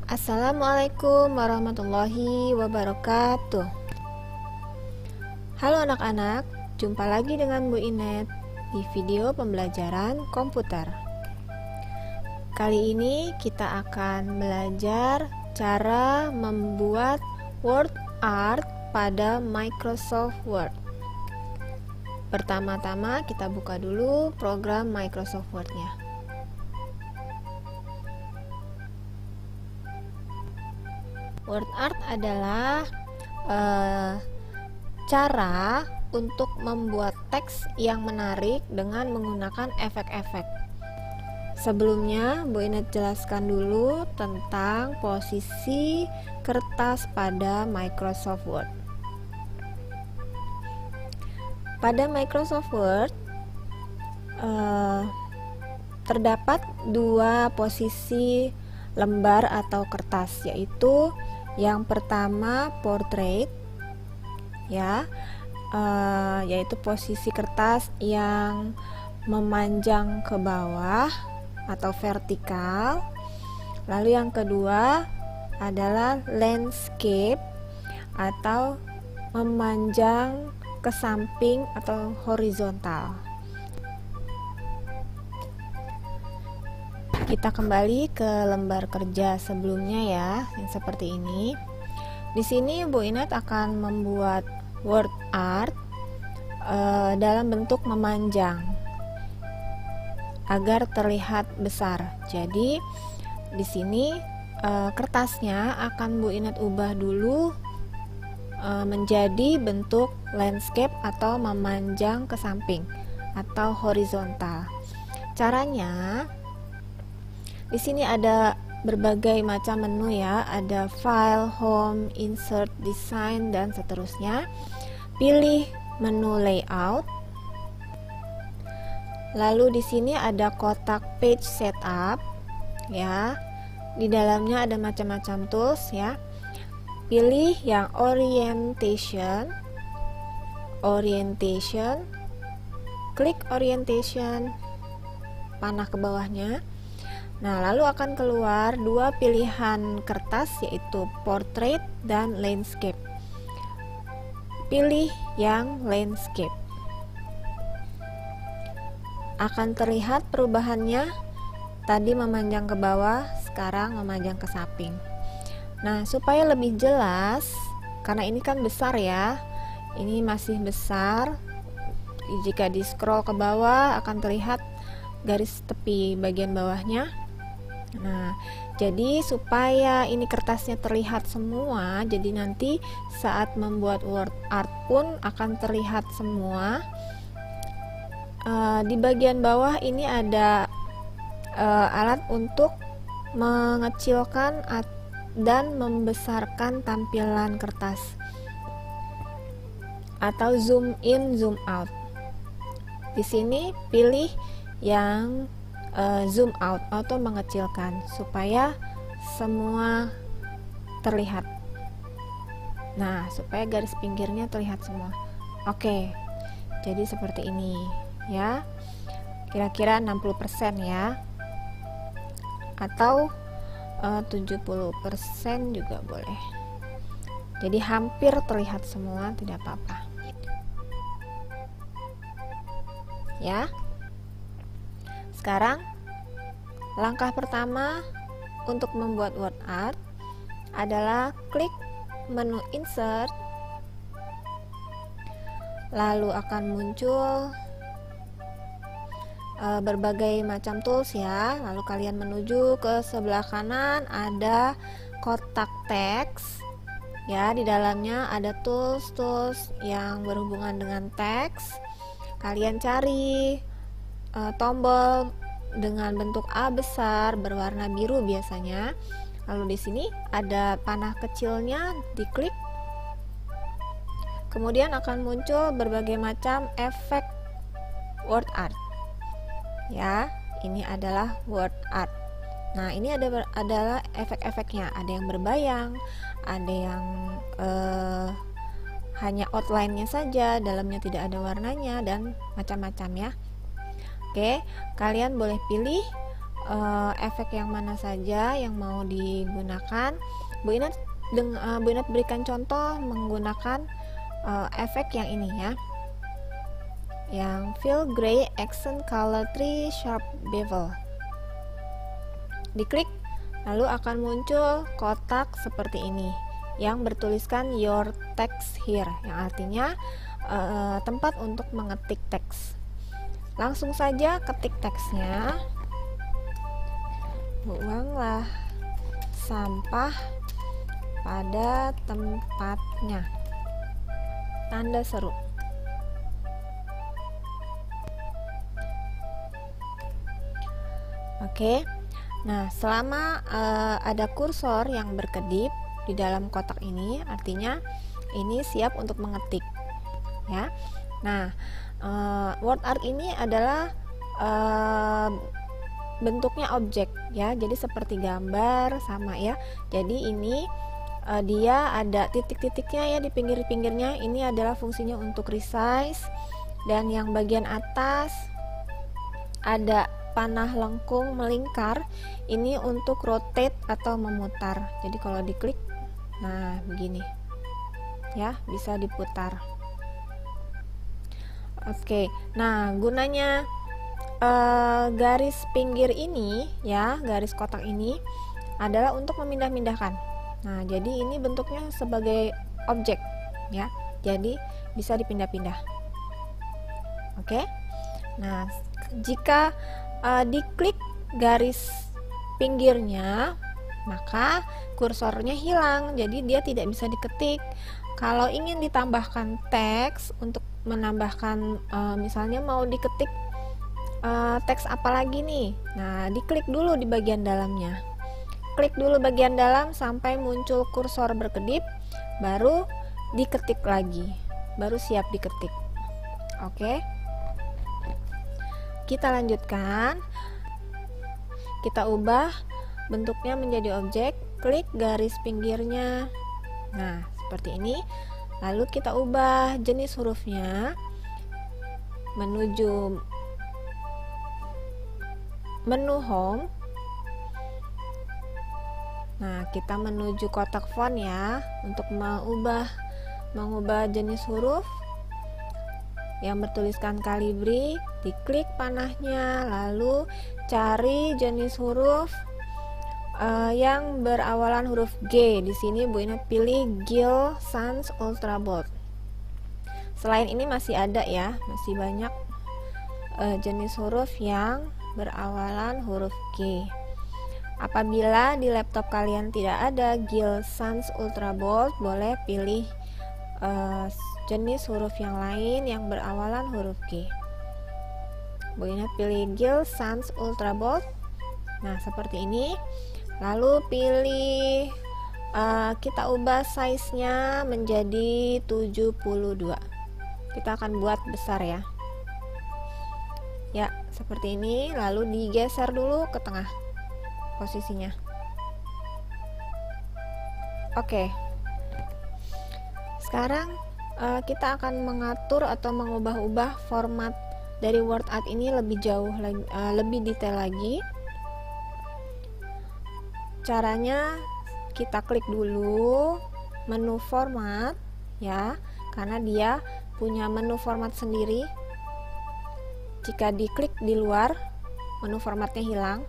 Assalamualaikum warahmatullahi wabarakatuh. Halo anak-anak, jumpa lagi dengan Bu Inet di video pembelajaran komputer. Kali ini kita akan belajar cara membuat word art pada Microsoft Word. Pertama-tama kita buka dulu program Microsoft Word-nya. Word art adalah cara untuk membuat teks yang menarik dengan menggunakan efek-efek. Sebelumnya, Bu Inet jelaskan dulu tentang posisi kertas pada Microsoft Word. Pada Microsoft Word terdapat dua posisi lembar atau kertas, yaitu yang pertama portrait, yaitu posisi kertas yang memanjang ke bawah atau vertikal. Lalu yang kedua adalah landscape atau memanjang ke samping atau horizontal. Kita kembali ke lembar kerja sebelumnya ya, yang seperti ini. Di sini Bu Inet akan membuat word art dalam bentuk memanjang agar terlihat besar. Jadi di sini kertasnya akan Bu Inet ubah dulu menjadi bentuk landscape atau memanjang ke samping atau horizontal. Caranya, di sini ada berbagai macam menu ya, ada file, home, insert, design, dan seterusnya. Pilih menu layout. Lalu di sini ada kotak page setup ya. Di dalamnya ada macam-macam tools ya. Pilih yang orientation. Klik orientation, panah ke bawahnya. Nah, lalu akan keluar dua pilihan kertas, yaitu portrait dan landscape. Pilih yang landscape. Akan terlihat perubahannya, tadi memanjang ke bawah, sekarang memanjang ke samping. Nah, supaya lebih jelas, karena ini kan besar ya, ini masih besar. Jika di scroll ke bawah akan terlihat garis tepi bagian bawahnya. Nah, jadi supaya ini kertasnya terlihat semua, jadi nanti saat membuat word art pun akan terlihat semua. Di bagian bawah ini ada alat untuk mengecilkan dan membesarkan tampilan kertas, atau zoom in, zoom out. Di sini pilih yang zoom out atau mengecilkan supaya semua terlihat. Nah, supaya garis pinggirnya terlihat semua. Oke, jadi seperti ini ya, kira-kira 60% ya, atau 70% juga boleh. Jadi hampir terlihat semua, tidak apa-apa ya. Sekarang langkah pertama untuk membuat word art adalah klik menu insert, lalu akan muncul berbagai macam tools ya. Lalu kalian menuju ke sebelah kanan, ada kotak teks ya, di dalamnya ada tools yang berhubungan dengan teks. Kalian cari tombol dengan bentuk A besar berwarna biru biasanya. Lalu di sini ada panah kecilnya, diklik. Kemudian akan muncul berbagai macam efek word art. Ya, ini adalah word art. Nah, ini adalah efek-efeknya. Ada yang berbayang, ada yang hanya outline-nya saja, dalamnya tidak ada warnanya, dan macam-macam ya. Oke, kalian boleh pilih efek yang mana saja yang mau digunakan. Bu Inat berikan contoh menggunakan efek yang ini ya, yang fill gray accent color 3 sharp bevel. Diklik, lalu akan muncul kotak seperti ini yang bertuliskan your text here, yang artinya tempat untuk mengetik teks. Langsung saja ketik teksnya. Buanglah sampah pada tempatnya. Tanda seru. Oke. Nah, selama ada kursor yang berkedip di dalam kotak ini, artinya ini siap untuk mengetik ya. Nah, word art ini adalah bentuknya objek ya, jadi seperti gambar sama ya. Jadi ini dia ada titik-titiknya ya di pinggir-pinggirnya. Ini adalah fungsinya untuk resize, dan yang bagian atas ada panah lengkung melingkar, ini untuk rotate atau memutar. Jadi kalau diklik, nah begini ya, bisa diputar. Oke, nah gunanya garis pinggir ini ya, garis kotak ini adalah untuk memindah-mindahkan. Nah, jadi ini bentuknya sebagai objek ya, jadi bisa dipindah-pindah. Oke. Nah, jika diklik garis pinggirnya, maka kursornya hilang, jadi dia tidak bisa diketik. Kalau ingin ditambahkan teks, untuk menambahkan misalnya mau diketik teks apa lagi nih, nah diklik dulu di bagian dalamnya, klik dulu bagian dalam sampai muncul kursor berkedip, baru diketik lagi, baru siap diketik. Oke, kita lanjutkan. Kita ubah bentuknya menjadi objek, klik garis pinggirnya, nah seperti ini. Lalu kita ubah jenis hurufnya menuju menu home. Nah, kita menuju kotak font ya, untuk mengubah jenis huruf yang bertuliskan Calibri. Diklik panahnya, lalu cari jenis huruf yang berawalan huruf G. Di sini Bu Inat pilih Gill Sans Ultra Bold. Selain ini masih ada ya, masih banyak jenis huruf yang berawalan huruf G. Apabila di laptop kalian tidak ada Gill Sans Ultra Bold, boleh pilih jenis huruf yang lain yang berawalan huruf G. Bu Inat pilih Gill Sans Ultra Bold. Nah, seperti ini. Lalu pilih kita ubah size-nya menjadi 72. Kita akan buat besar ya. Ya, seperti ini. Lalu digeser dulu ke tengah posisinya. Oke. Sekarang kita akan mengatur atau mengubah-ubah format dari word art ini lebih jauh lagi, lebih detail lagi. Caranya kita klik dulu menu format ya, karena dia punya menu format sendiri. Jika diklik di luar, menu formatnya hilang.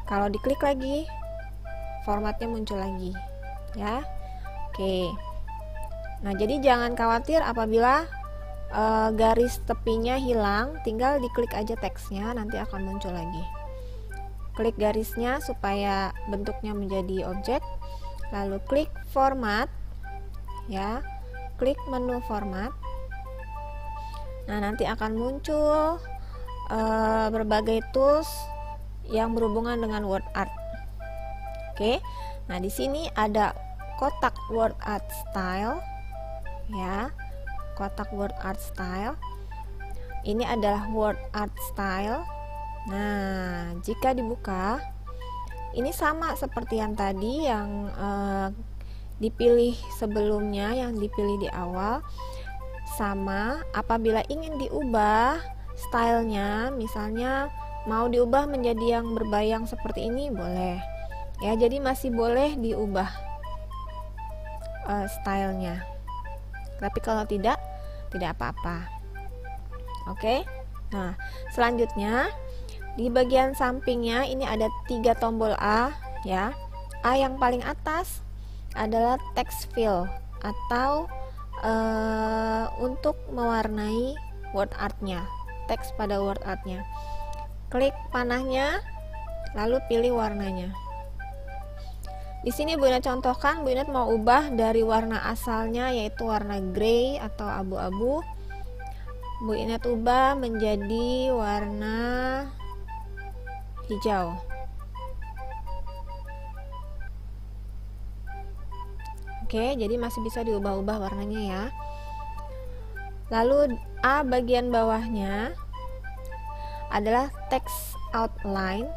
Kalau diklik lagi, formatnya muncul lagi ya. Oke. Nah, jadi jangan khawatir apabila garis tepinya hilang, tinggal diklik aja teksnya, nanti akan muncul lagi. Klik garisnya supaya bentuknya menjadi objek, lalu klik format ya, klik menu format. Nah, nanti akan muncul berbagai tools yang berhubungan dengan word art. Oke. Nah, di sini ada kotak word art style ya, kotak word art style. Ini adalah word art style. Nah, jika dibuka, ini sama seperti yang tadi yang dipilih sebelumnya, yang dipilih di awal. Sama, apabila ingin diubah stylenya, misalnya mau diubah menjadi yang berbayang seperti ini boleh ya, jadi masih boleh diubah stylenya, tapi kalau tidak apa-apa. Oke. Nah, selanjutnya di bagian sampingnya ini ada 3 tombol A ya. A yang paling atas adalah text fill atau untuk mewarnai word artnya, teks pada word artnya. Klik panahnya, lalu pilih warnanya. Di sini Bu Inet contohkan, Bu Inet mau ubah dari warna asalnya yaitu warna grey atau abu-abu. Bu Inet ubah menjadi warna hijau. Oke, jadi masih bisa diubah-ubah warnanya ya. Lalu A bagian bawahnya adalah text outline.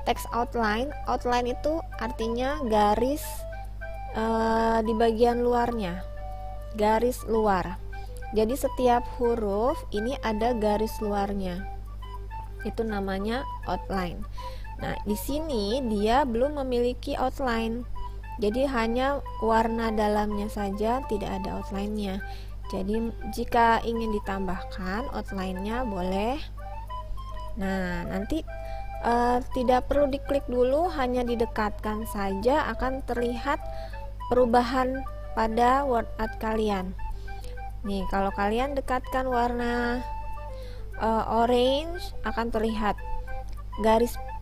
Text outline, outline itu artinya garis di bagian luarnya, garis luar. Jadi setiap huruf ini ada garis luarnya, itu namanya outline. Nah, di sini dia belum memiliki outline, jadi hanya warna dalamnya saja, tidak ada outline-nya. Jadi jika ingin ditambahkan outline-nya boleh. Nah, nanti tidak perlu diklik dulu, hanya didekatkan saja akan terlihat perubahan pada word art kalian. Nih, kalau kalian dekatkan warna orange akan terlihat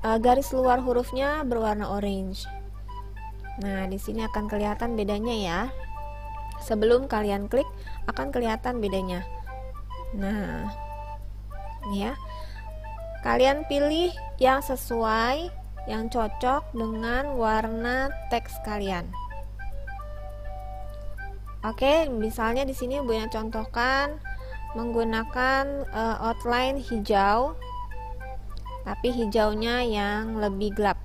garis luar hurufnya berwarna orange. Nah, di sini akan kelihatan bedanya ya. Sebelum kalian klik akan kelihatan bedanya. Nah, ini ya. Kalian pilih yang sesuai, yang cocok dengan warna teks kalian. Oke, misalnya di sini Bu Inet contohkan menggunakan outline hijau, tapi hijaunya yang lebih gelap.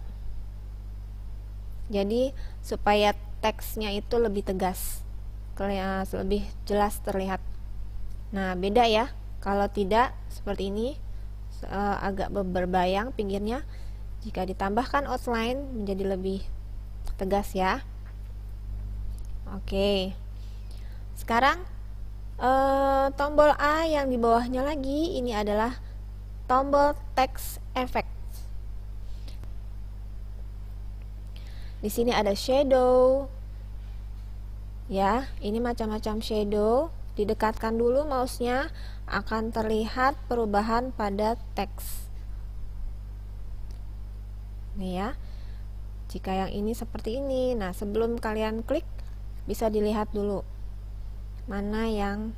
Jadi supaya teksnya itu lebih tegas, lebih jelas terlihat. Nah, beda ya. Kalau tidak seperti ini, agak berbayang pinggirnya. Jika ditambahkan outline menjadi lebih tegas ya. Oke. Sekarang tombol A yang di bawahnya lagi ini adalah tombol text effect. Di sini ada shadow. Ya, ini macam-macam shadow. Didekatkan dulu mouse-nya, akan terlihat perubahan pada teks. Nih ya. Jika yang ini seperti ini, nah sebelum kalian klik bisa dilihat dulu mana yang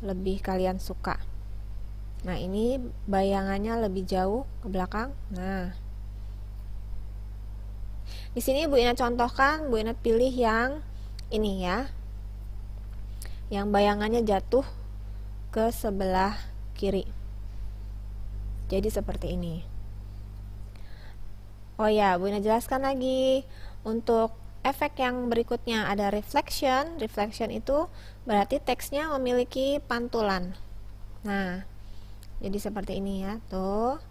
lebih kalian suka. Nah, ini bayangannya lebih jauh ke belakang. Nah, di sini Bu Inet contohkan, Bu Inet pilih yang ini ya, yang bayangannya jatuh ke sebelah kiri. Jadi seperti ini. Oh ya, Bu Inet jelaskan lagi, untuk efek yang berikutnya ada reflection. Reflection itu berarti teksnya memiliki pantulan. Nah, jadi seperti ini ya, tuh.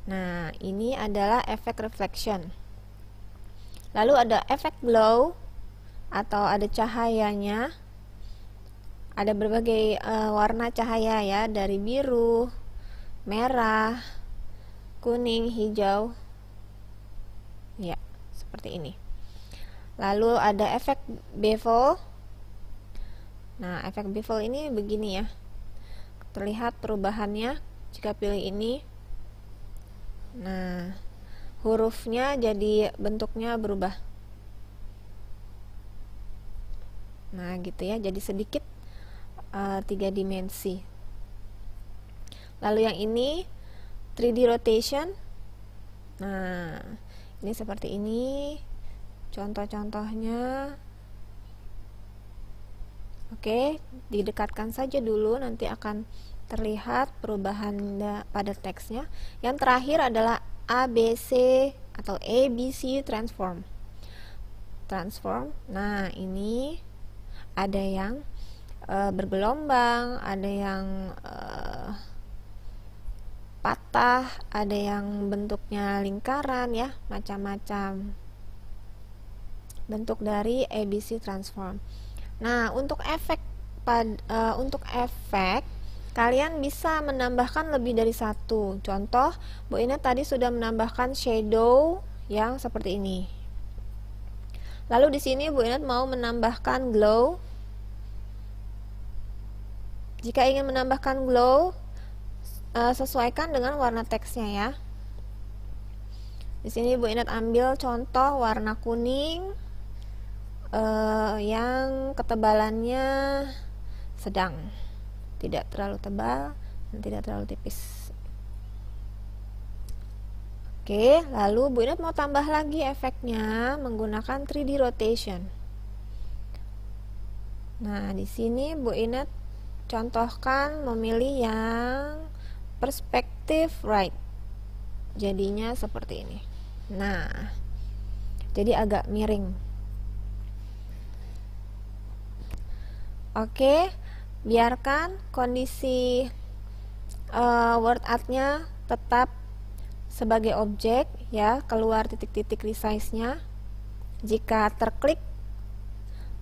Nah, ini adalah efek reflection. Lalu ada efek glow atau ada cahayanya. Ada berbagai warna cahaya ya, dari biru, merah, kuning, hijau. Ya, seperti ini. Lalu ada efek bevel. Nah, efek bevel ini begini ya. Terlihat perubahannya jika pilih ini. Nah, hurufnya jadi bentuknya berubah. Nah, gitu ya. Jadi sedikit 3 dimensi. Lalu yang ini 3D rotation. Nah, ini seperti ini contoh-contohnya. Oke, didekatkan saja dulu, nanti akan terlihat perubahan pada teksnya. Yang terakhir adalah ABC atau ABC transform. Nah, ini ada yang bergelombang, ada yang patah, ada yang bentuknya lingkaran ya, macam-macam bentuk dari ABC transform. Nah, untuk efek kalian bisa menambahkan lebih dari satu. Contoh, Bu Ina tadi sudah menambahkan shadow yang seperti ini. Lalu di sini Bu Ina mau menambahkan glow. Jika ingin menambahkan glow, sesuaikan dengan warna teksnya ya. Di sini Bu Ina ambil contoh warna kuning yang ketebalannya sedang, tidak terlalu tebal dan tidak terlalu tipis. Oke, lalu Bu Ina mau tambah lagi efeknya menggunakan 3D rotation. Nah, di sini Bu Ina contohkan memilih yang perspektif right. Jadinya seperti ini. Nah, jadi agak miring. Oke, biarkan kondisi word artnya tetap sebagai objek ya, keluar titik-titik resize-nya. Jika terklik,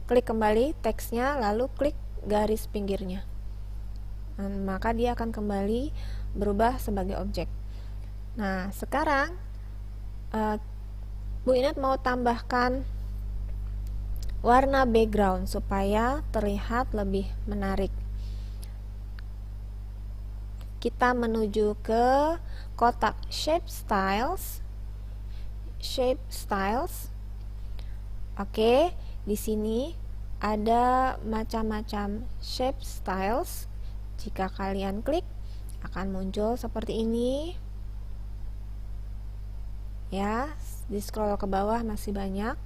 klik kembali teksnya, lalu klik garis pinggirnya. Maka dia akan kembali berubah sebagai objek. Nah, sekarang Bu Inat mau tambahkan warna background supaya terlihat lebih menarik. Kita menuju ke kotak shape styles. Oke, di sini ada macam-macam shape styles. Jika kalian klik, akan muncul seperti ini. Ya, di scroll ke bawah masih banyak.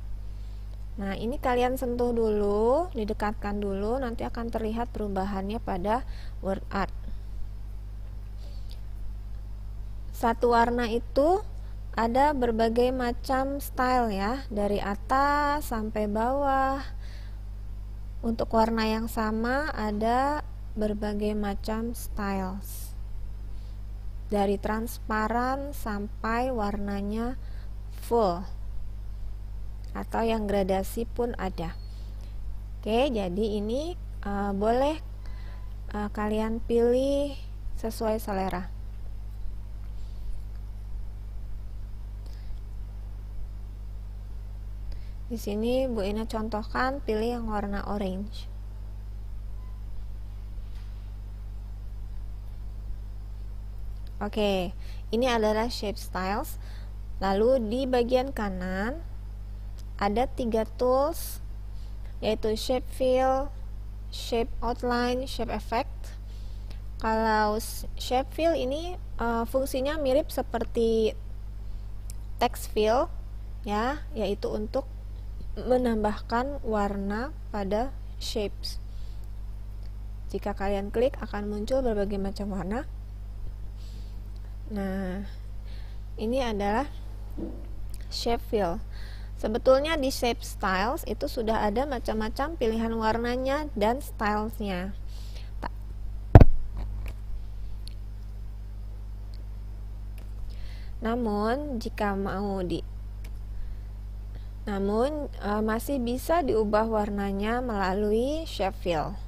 Nah, ini kalian sentuh dulu, didekatkan dulu, nanti akan terlihat perubahannya pada word art. Satu warna itu ada berbagai macam style ya, dari atas sampai bawah. Untuk warna yang sama ada berbagai macam styles. Dari transparan sampai warnanya full. Atau yang gradasi pun ada. Oke, jadi ini boleh kalian pilih sesuai selera. Di sini Bu Ina contohkan pilih yang warna orange. Oke, ini adalah shape styles. Lalu di bagian kanan ada 3 tools, yaitu shape fill, shape outline, shape effect. Kalau shape fill ini fungsinya mirip seperti text fill ya, yaitu untuk menambahkan warna pada shapes. Jika kalian klik akan muncul berbagai macam warna. Nah, ini adalah shape fill. Sebetulnya di shape styles itu sudah ada macam-macam pilihan warnanya dan stylesnya. Namun masih bisa diubah warnanya melalui shape fill.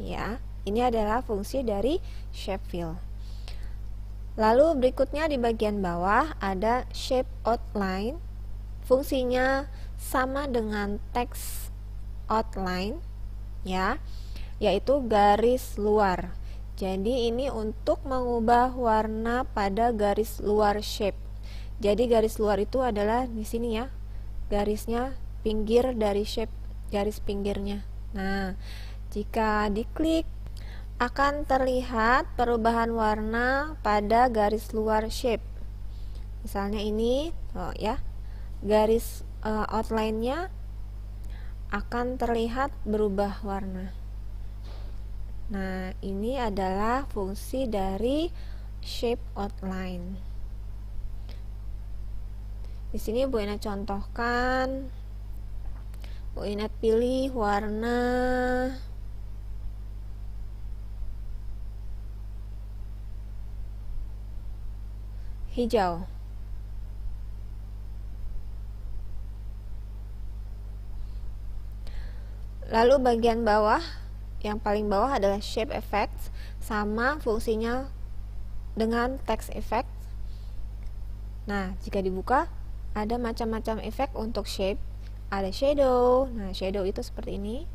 Ya, ini adalah fungsi dari shape fill. Lalu berikutnya di bagian bawah ada shape outline. Fungsinya sama dengan text outline ya, yaitu garis luar. Jadi ini untuk mengubah warna pada garis luar shape. Jadi garis luar itu adalah di sini ya, garisnya pinggir dari shape, garis pinggirnya. Nah, jika diklik akan terlihat perubahan warna pada garis luar shape. Misalnya ini, ya, garis outline-nya akan terlihat berubah warna. Nah, ini adalah fungsi dari shape outline. Di sini Bu Ina contohkan, Bu Ina pilih warna hijau. Lalu bagian bawah, yang paling bawah adalah shape effects, sama fungsinya dengan text effect. Nah, jika dibuka ada macam-macam efek untuk shape. Ada shadow. Nah, shadow itu seperti ini.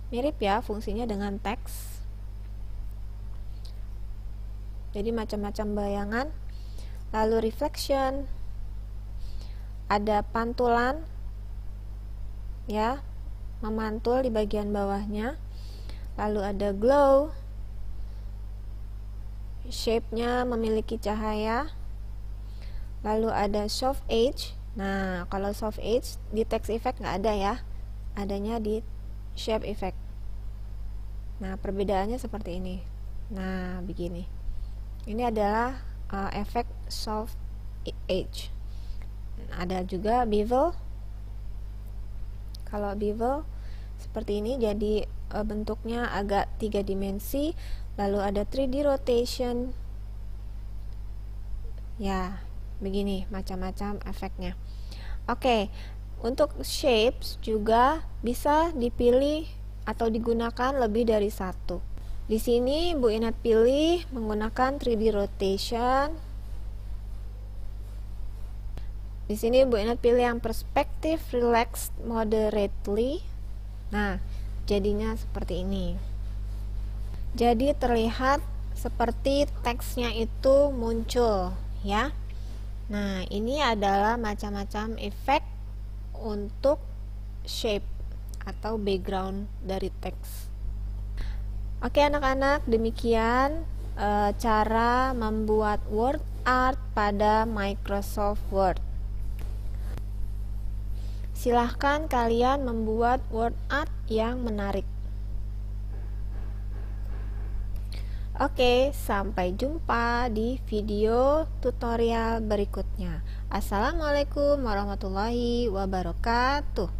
Mirip ya fungsinya dengan teks. Jadi macam-macam bayangan. Lalu reflection. Ada pantulan. Ya, memantul di bagian bawahnya. Lalu ada glow. Shape-nya memiliki cahaya. Lalu ada soft edge. Nah, kalau soft edge di text effect nggak ada ya, adanya di shape effect. Nah, perbedaannya seperti ini. Nah, begini. Ini adalah efek soft edge. Ada juga bevel. Kalau bevel seperti ini, jadi bentuknya agak 3 dimensi. Lalu ada 3D rotation. Ya, begini macam-macam efeknya. Oke, untuk shapes juga bisa dipilih atau digunakan lebih dari satu. Di sini Bu Inat pilih menggunakan 3D rotation. Di sini Bu Inat pilih yang perspective relaxed moderately. Nah, jadinya seperti ini. Jadi terlihat seperti teksnya itu muncul ya. Nah, ini adalah macam-macam efek untuk shape atau background dari teks. Oke anak-anak, demikian cara membuat word art pada Microsoft Word. Silahkan kalian membuat word art yang menarik. Oke, sampai jumpa di video tutorial berikutnya. Assalamualaikum warahmatullahi wabarakatuh.